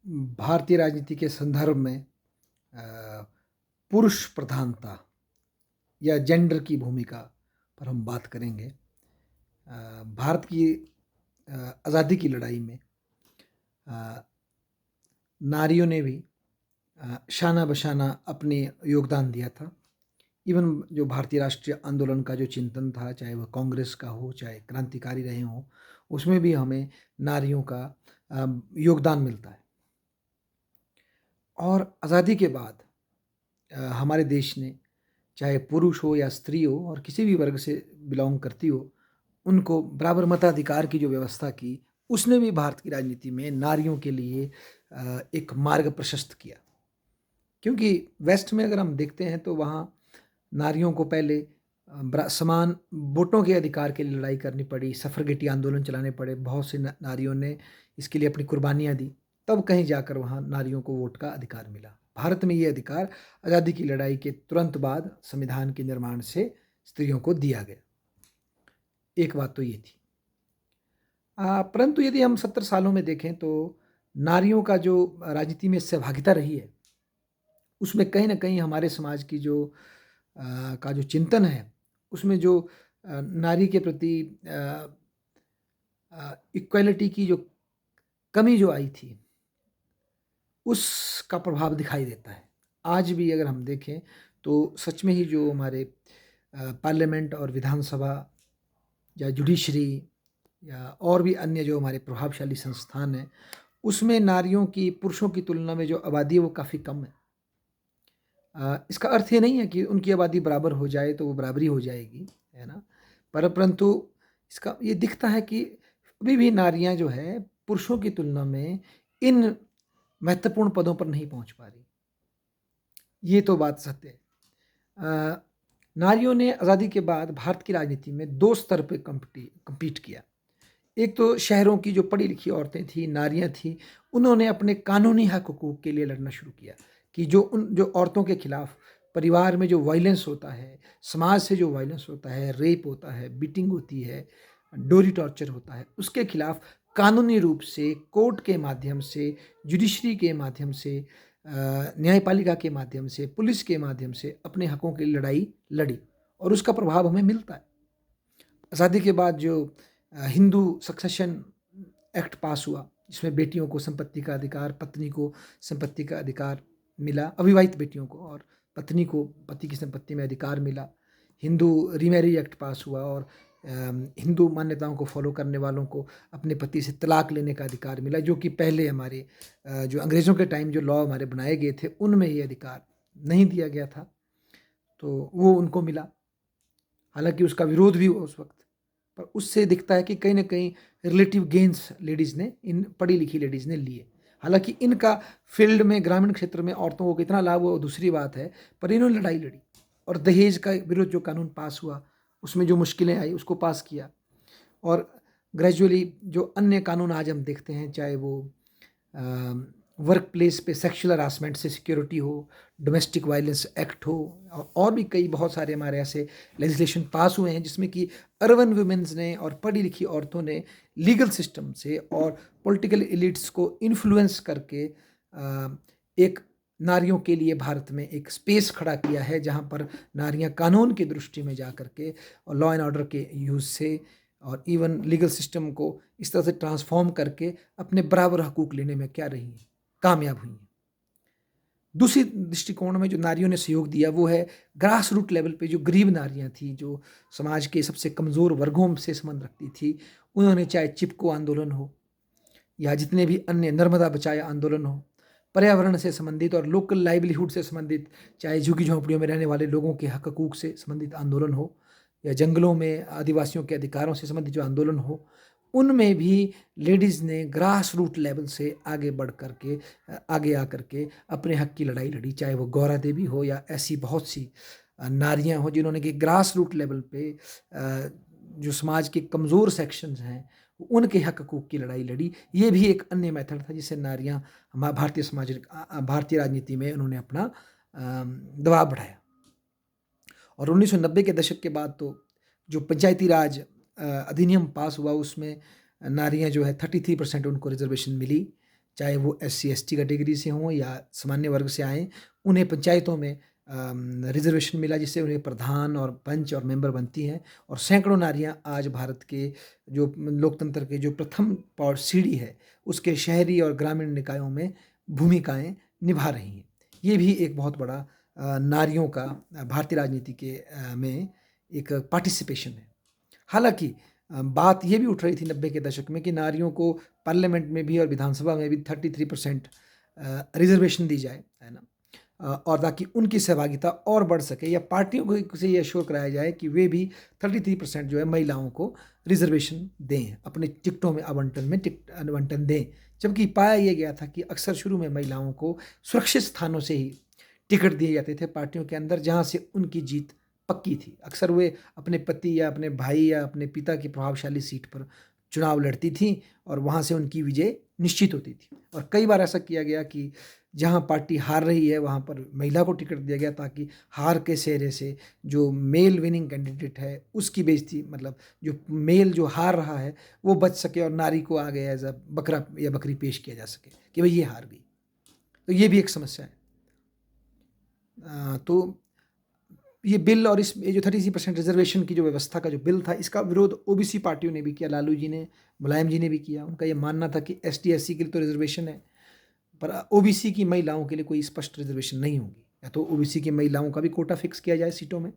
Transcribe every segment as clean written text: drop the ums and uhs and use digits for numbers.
भारतीय राजनीति के संदर्भ में अ, पुरुष प्रधानता या जेंडर की भूमिका पर हम बात करेंगे। भारत की आज़ादी की लड़ाई में अ, नारियों ने भी शाना बशाना अपने योगदान दिया था। इवन जो भारतीय राष्ट्रीय आंदोलन का जो चिंतन था, चाहे वह कांग्रेस का हो, चाहे क्रांतिकारी रहे हों, उसमें भी हमें नारियों का योगदान मिलता है। और आज़ादी के बाद हमारे देश ने, चाहे पुरुष हो या स्त्री हो और किसी भी वर्ग से बिलॉन्ग करती हो, उनको बराबर मताधिकार की जो व्यवस्था की, उसने भी भारत की राजनीति में नारियों के लिए एक मार्ग प्रशस्त किया। क्योंकि वेस्ट में अगर हम देखते हैं तो वहाँ नारियों को पहले समान वोटों के अधिकार के लिए लड़ाई करनी पड़ी, सफ़रगेटी आंदोलन चलाने पड़े, बहुत से नारियों ने इसके लिए अपनी कुर्बानियाँ दी, तब कहीं जाकर वहाँ नारियों को वोट का अधिकार मिला। भारत में ये अधिकार आज़ादी की लड़ाई के तुरंत बाद संविधान के निर्माण से स्त्रियों को दिया गया। एक बात तो ये थी। परंतु यदि हम 70 सालों में देखें तो नारियों का जो राजनीति में सहभागिता रही है, उसमें कहीं न कहीं हमारे समाज की जो का जो चिंतन है, उसमें जो नारी के प्रति इक्वालिटी की जो कमी जो आई थी, उसका प्रभाव दिखाई देता है। आज भी अगर हम देखें तो सच में ही जो हमारे पार्लियामेंट और विधानसभा या जुडिशरी या और भी अन्य जो हमारे प्रभावशाली संस्थान हैं, उसमें नारियों की पुरुषों की तुलना में जो आबादी है वो काफ़ी कम है। इसका अर्थ ये नहीं है कि उनकी आबादी बराबर हो जाए तो वो बराबरी हो जाएगी, है ना? परंतु इसका ये दिखता है कि अभी भी नारियाँ जो है पुरुषों की तुलना में इन महत्वपूर्ण पदों पर नहीं पहुँच पा रही। ये तो बात सत्य है। नारियों ने आज़ादी के बाद भारत की राजनीति में 2 स्तर पे कम्पीट किया। एक तो शहरों की जो पढ़ी-लिखी औरतें थीं, नारियाँ थीं, उन्होंने अपने कानूनी हक-हकूक़ के लिए लड़ना शुरू किया कि जो औरतों के खिलाफ़ परिवार में जो वायलेंस होता है, समाज से जो वायलेंस होता है, रेप होता है, बीटिंग होती है, डोरी टॉर्चर होता है, उसके खिलाफ़ कानूनी रूप से कोर्ट के माध्यम से, जुडिशरी के माध्यम से, न्यायपालिका के माध्यम से, पुलिस के माध्यम से अपने हकों की लड़ाई लड़ी और उसका प्रभाव हमें मिलता है। आज़ादी के बाद जो हिंदू सक्सेशन एक्ट पास हुआ, जिसमें बेटियों को संपत्ति का अधिकार, पत्नी को संपत्ति का अधिकार मिला, अविवाहित बेटियों को, और पत्नी को पति की संपत्ति में अधिकार मिला। हिंदू रीमैरिज एक्ट पास हुआ और हिंदू मान्यताओं को फॉलो करने वालों को अपने पति से तलाक लेने का अधिकार मिला, जो कि पहले हमारे जो अंग्रेज़ों के टाइम जो लॉ हमारे बनाए गए थे, उनमें ये अधिकार नहीं दिया गया था, तो वो उनको मिला। हालाँकि उसका विरोध भी हुआ उस वक़्त, पर उससे दिखता है कि कहीं न कहीं रिलेटिव गेन्स लेडीज़ ने, इन पढ़ी-लिखी लेडीज़ ने लिए। हालाँकि इनका फ़ील्ड में, ग्रामीण क्षेत्र में औरतों को कितना लाभ हुआ वो दूसरी बात है, पर इन्होंने लड़ाई लड़ी और दहेज का विरुद्ध जो कानून पास हुआ, उसमें जो मुश्किलें आई उसको पास किया और ग्रेजुअली जो अन्य कानून आज हम देखते हैं, चाहे वो वर्क प्लेस पे सेक्सुअल हरासमेंट से सिक्योरिटी हो, डोमेस्टिक वायलेंस एक्ट हो, और भी कई बहुत सारे हमारे ऐसे लेजिस्लेशन पास हुए हैं जिसमें कि अर्बन वुमेन्स ने और पढ़ी लिखी औरतों ने लीगल सिस्टम से और पॉलिटिकल एलिट्स को इन्फ्लुएंस करके एक नारियों के लिए भारत में एक स्पेस खड़ा किया है, जहाँ पर नारियाँ कानून की दृष्टि में जा करके और लॉ एंड ऑर्डर के यूज़ से और इवन लीगल सिस्टम को इस तरह से ट्रांसफॉर्म करके अपने बराबर हकूक़ लेने में क्या रही हैं, कामयाब हुई हैं। दूसरी दृष्टिकोण में जो नारियों ने सहयोग दिया वो है ग्रास रूट लेवल पे जो गरीब नारियाँ थीं, जो समाज के सबसे कमज़ोर वर्गों से संबंध रखती थी, उन्होंने चाहे चिपको आंदोलन हो या जितने भी अन्य नर्मदा बचाए आंदोलन हो, पर्यावरण से संबंधित और लोकल लाइवलीहुड से संबंधित, चाहे झुग्गी झोंपड़ियों में रहने वाले लोगों के हक हकूक़ से संबंधित आंदोलन हो या जंगलों में आदिवासियों के अधिकारों से संबंधित जो आंदोलन हो, उनमें भी लेडीज़ ने ग्रास रूट लेवल से आगे बढ़ कर के आगे आकर के अपने हक की लड़ाई लड़ी, चाहे वो गौरा देवी हो या ऐसी बहुत सी नारियाँ हों जिन्होंने कि ग्रास रूट लेवल पे जो समाज के कमज़ोर सेक्शंस हैं उनके हक हकूक़ की लड़ाई लड़ी। ये भी एक अन्य मेथड था जिससे नारियाँ भारतीय राजनीति में उन्होंने अपना दबाव बढ़ाया। और 1990 के दशक के बाद तो जो पंचायती राज अधिनियम पास हुआ, उसमें नारियाँ जो है 33% उनको रिजर्वेशन मिली, चाहे वो SC/ST कैटेगरी से हों या सामान्य वर्ग से आएँ, उन्हें पंचायतों में रिज़र्वेशन मिला, जिससे उन्हें प्रधान और पंच और मेंबर बनती हैं, और सैकड़ों नारियाँ आज भारत के जो लोकतंत्र के जो प्रथम सीढ़ी है, उसके शहरी और ग्रामीण निकायों में भूमिकाएँ निभा रही हैं। ये भी एक बहुत बड़ा नारियों का भारतीय राजनीति के में एक पार्टिसिपेशन है। हालाँकि बात ये भी उठ रही थी 90 के दशक में कि नारियों को पार्लियामेंट में भी और विधानसभा में भी 33% रिज़र्वेशन दी जाए, है ना? और ताकि उनकी सहभागिता और बढ़ सके, या पार्टियों को से ये एश्योर कराया जाए कि वे भी 33% जो है महिलाओं को रिज़र्वेशन दें, अपने टिकटों में आवंटन दें। जबकि पाया ये गया था कि अक्सर शुरू में महिलाओं को सुरक्षित स्थानों से ही टिकट दिए जाते थे पार्टियों के अंदर, जहाँ से उनकी जीत पक्की थी। अक्सर वे अपने पति या अपने भाई या अपने पिता की प्रभावशाली सीट पर चुनाव लड़ती थीं और वहाँ से उनकी विजय निश्चित होती थी। और कई बार ऐसा किया गया कि जहाँ पार्टी हार रही है वहाँ पर महिला को टिकट दिया गया, ताकि हार के सेहरे से जो मेल विनिंग कैंडिडेट है उसकी बेइज्जती, मतलब जो मेल जो हार रहा है वो बच सके, और नारी को आगे एज अ बकरा या बकरी पेश किया जा सके कि भाई ये हार गई। तो ये भी एक समस्या है। तो ये बिल और ये जो 33% रिजर्वेशन की जो व्यवस्था का जो बिल था, इसका विरोध ओबीसी पार्टियों ने भी किया, लालू जी ने, मुलायम जी ने भी किया। उनका ये मानना था कि ST/SC के लिए तो रिजर्वेशन है, पर ओबीसी की महिलाओं के लिए कोई स्पष्ट रिजर्वेशन नहीं होगी। या तो ओबीसी की महिलाओं का भी कोटा फिक्स किया जाए सीटों में,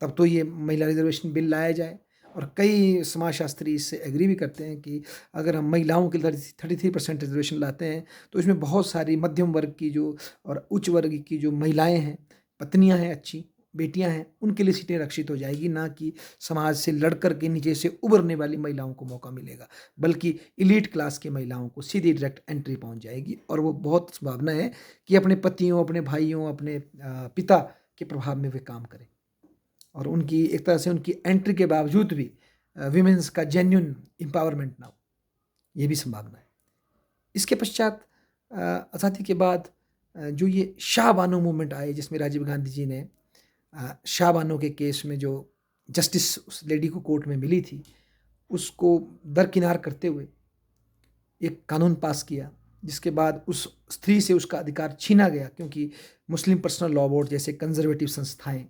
तब तो ये महिला रिजर्वेशन बिल लाया जाए। और कई समाजशास्त्री इससे एग्री भी करते हैं कि अगर हम महिलाओं के लिए 33% रिजर्वेशन लाते हैं तो इसमें बहुत सारी मध्यम वर्ग की जो और उच्च वर्ग की जो महिलाएं हैं, पत्नियां हैं, अच्छी बेटियां हैं, उनके लिए सीटें रक्षित हो जाएगी, ना कि समाज से लड़ कर के नीचे से उभरने वाली महिलाओं को मौका मिलेगा, बल्कि इलीट क्लास की महिलाओं को सीधी डायरेक्ट एंट्री पहुंच जाएगी। और वो बहुत संभावना है कि अपने पतियों, अपने भाइयों, अपने पिता के प्रभाव में वे काम करें, और उनकी एक तरह से उनकी एंट्री के बावजूद भी विमेंस का जेन्युइन एम्पावरमेंट ना हो, ये भी संभावना है। इसके पश्चात आज़ादी के बाद जो ये शाह बानो मूवमेंट आए, जिसमें राजीव गांधी जी ने शाह बानो के केस में जो जस्टिस उस लेडी को कोर्ट में मिली थी, उसको दरकिनार करते हुए एक कानून पास किया, जिसके बाद उस स्त्री से उसका अधिकार छीना गया, क्योंकि मुस्लिम पर्सनल लॉ बोर्ड जैसे कंजर्वेटिव संस्थाएं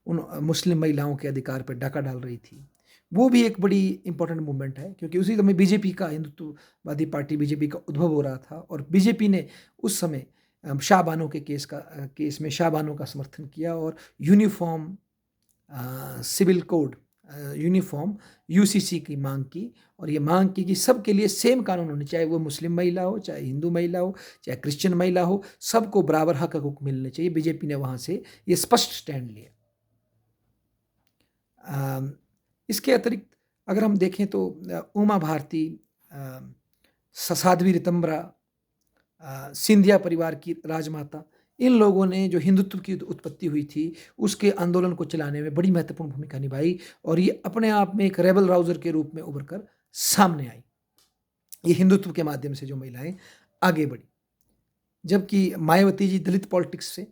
उन मुस्लिम महिलाओं के अधिकार पर डाका डाल रही थी। वो भी एक बड़ी इंपॉर्टेंट मूवमेंट है, क्योंकि उसी समय बीजेपी का, हिंदुत्ववादी पार्टी बीजेपी का उद्भव हो रहा था, और बीजेपी ने उस समय शाह बानो के केस में शाह बानो का समर्थन किया, और uniform civil code, uniform UCC की मांग की, और ये मांग की कि सबके लिए सेम कानून होने, चाहे वो मुस्लिम महिला हो, चाहे हिंदू महिला हो, चाहे क्रिश्चियन महिला हो, सबको बराबर हक हकूक मिलने चाहिए। बीजेपी ने वहाँ से ये स्पष्ट स्टैंड लिया। इसके अतिरिक्त अगर हम देखें तो उमा भारती, साध्वी रितंबरा, सिंधिया परिवार की राजमाता, इन लोगों ने जो हिंदुत्व की उत्पत्ति हुई थी उसके आंदोलन को चलाने में बड़ी महत्वपूर्ण भूमिका निभाई, और ये अपने आप में एक रेबल राउजर के रूप में उभर कर सामने आई। ये हिंदुत्व के माध्यम से जो महिलाएं आगे बढ़ी, जबकि मायावती जी दलित पॉलिटिक्स से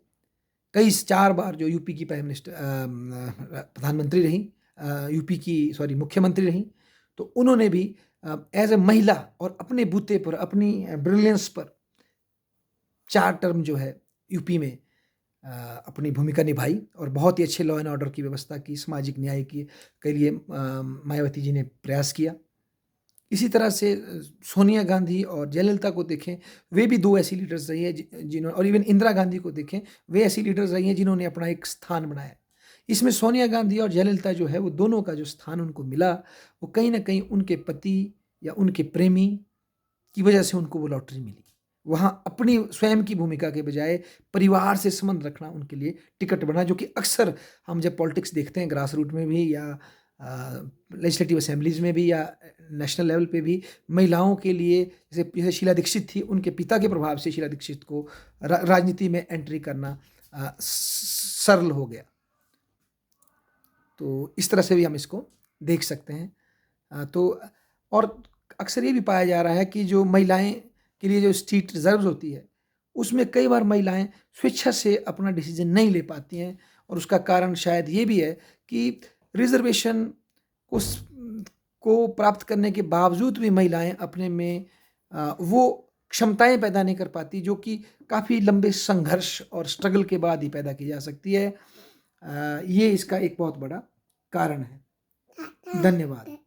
कई 4 बार जो यूपी की प्राइम मिनिस्टर प्रधानमंत्री रही, यूपी की मुख्यमंत्री रही, तो उन्होंने भी एज ए महिला और अपने बूते पर, अपनी ब्रिलियंस पर 4 टर्म जो है यूपी में अपनी भूमिका निभाई, और बहुत ही अच्छे लॉ एंड ऑर्डर की व्यवस्था की, सामाजिक न्याय के लिए मायावती जी ने प्रयास किया। इसी तरह से सोनिया गांधी और जयललिता को देखें, वे भी 2 ऐसी लीडर्स रही हैं जिन्होंने, और इवन इंदिरा गांधी को देखें, वे ऐसी लीडर्स रही हैं जिन्होंने अपना एक स्थान बनाया। इसमें सोनिया गांधी और जयललिता जो है, वो दोनों का जो स्थान उनको मिला, वो कहीं ना कहीं उनके पति या उनके प्रेमी की वजह से उनको वो लॉटरी मिली। वहाँ अपनी स्वयं की भूमिका के बजाय परिवार से संबंध रखना उनके लिए टिकट बना, जो कि अक्सर हम जब पॉलिटिक्स देखते हैं ग्रास रूट में भी, या लेजिस्लेटिव असेंबलीज में भी, या नेशनल लेवल पे भी, महिलाओं के लिए जैसे शीला दीक्षित थी, उनके पिता के प्रभाव से शीला दीक्षित को राजनीति में एंट्री करना सरल हो गया। तो इस तरह से भी हम इसको देख सकते हैं। तो और अक्सर ये भी पाया जा रहा है कि जो महिलाएं के लिए जो सीट रिजर्व होती है, उसमें कई बार महिलाएं स्वेच्छा से अपना डिसीजन नहीं ले पाती हैं, और उसका कारण शायद ये भी है कि रिजर्वेशन को प्राप्त करने के बावजूद भी महिलाएं अपने में वो क्षमताएँ पैदा नहीं कर पाती, जो कि काफ़ी लंबे संघर्ष और स्ट्रगल के बाद ही पैदा की जा सकती है। ये इसका एक बहुत बड़ा कारण है। धन्यवाद।